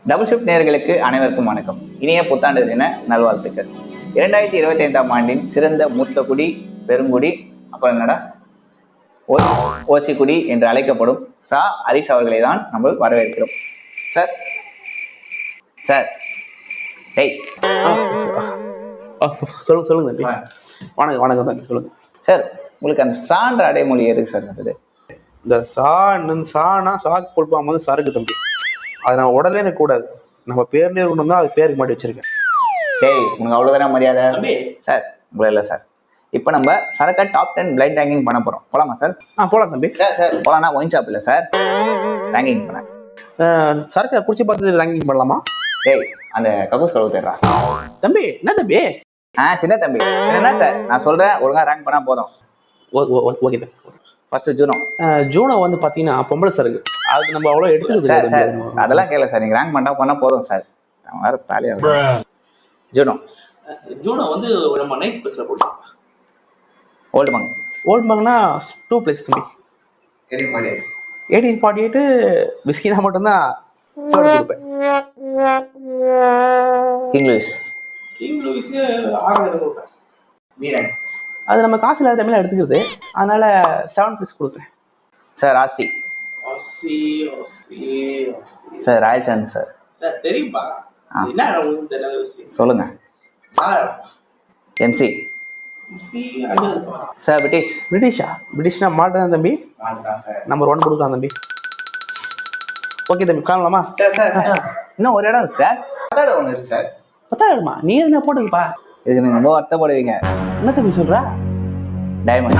Double shift நேயர்களுக்கு அனைவருக்கும் வணக்கம். இனிய புத்தாண்டு தின நல்வாழ்த்துக்கள். 2025ஆம் ஆண்டின் சிறந்த மூத்த குடி, பெருங்குடி, அப்புறம் என்னடா ஓசிக்குடி என்று அழைக்கப்படும் சா ஹரிஷ் அவர்களை தான் நம்ம வரவேற்கிறோம். சார் சார் ஏய் சொல்லுங்க தம்பி. வணக்கம் வணக்கம் தம்பி, சொல்லுங்க சார். உங்களுக்கு அந்த சான்ற அடைமொழி எதுக்கு சார் இருந்தது? இந்த சானா சாக்கு கொடுப்பாம வந்து சரக்கு தம்பி. அதை நம்ம உடனே எனக்கு கூடாது, நம்ம பேர்லேயே இருக்கணும் தான் அது பேருக்கு மாட்டி வச்சிருக்கேன். டேய், உனக்கு அவ்வளோதானே மரியாதை சார்? உங்களை இல்லை சார். இப்போ நம்ம சரக்கா டாப் 10 பிளைண்ட் ரேங்கிங் பண்ண போகிறோம். போகலாமா சார்? போகலாம் தம்பி. சார் போகலாம்னா ஒயின் ஷாப் இல்லை சார், ரேங்கிங் பண்ண. சரக்கை குடிச்சு பார்த்து ரேங்கிங் பண்ணலாமா? டேய், அந்த கக்கூஸ் கழுவு தேடுறா தம்பி. என்ன தம்பி? சின்ன தம்பி. என்ன சார், நான் சொல்கிறேன், ஒழுங்காக ரேங்க் பண்ணால் போதும். ஓகே தான். First Juno. ஜூனோ வந்து பார்த்தீங்கன்னா பொம்பளை சரக்கு, அது நம்ம அவ்வளோ எடுத்துக்கிறது சார். சார் அதெல்லாம் கேட்கல சார், நீங்கள் ரேங்க் பண்ணால் போதும் சார். வேறு தாலியாக ஜூனோ. ஜூனோ வந்து நம்ம நைட் பஸ்ஸில் போட்டோம். Old monk. ஓல்டு மங்க்னா 2 பிளேஸ் தம்பி. 1848 விஸ்கி தான் மட்டும்தான் கொடுப்பேன். கிங் லூயிஸ் 6000 கொடுப்பேன். வீரன் அது நம்ம காசு இல்லாத டைமில் எடுத்துக்கிறது, அதனால 7 பிளேஸ் கொடுப்பேன். சார் ஆசி. Sir royal chance sir. Sir தெரியும்பா, என்ன சொல்லுங்க. MC sir. பிரிட்டிஷ்னா மால்டா தான் தம்பி. நம்பர் 1 கொடுக்கலாம் தம்பி. ஓகே தம்பி, காணலாமா? சார் இன்னும் ஒரு இடம் இருக்கு சார். 10 ஒன்று இருக்கு சார். 10,000மா? நீ என்ன போட்டுக்குப்பா, இதுக்கு நீங்கள் ரொம்ப வருத்தப்படுவீங்க. என்ன தம்பி சொல்ற? டைமண்ட்.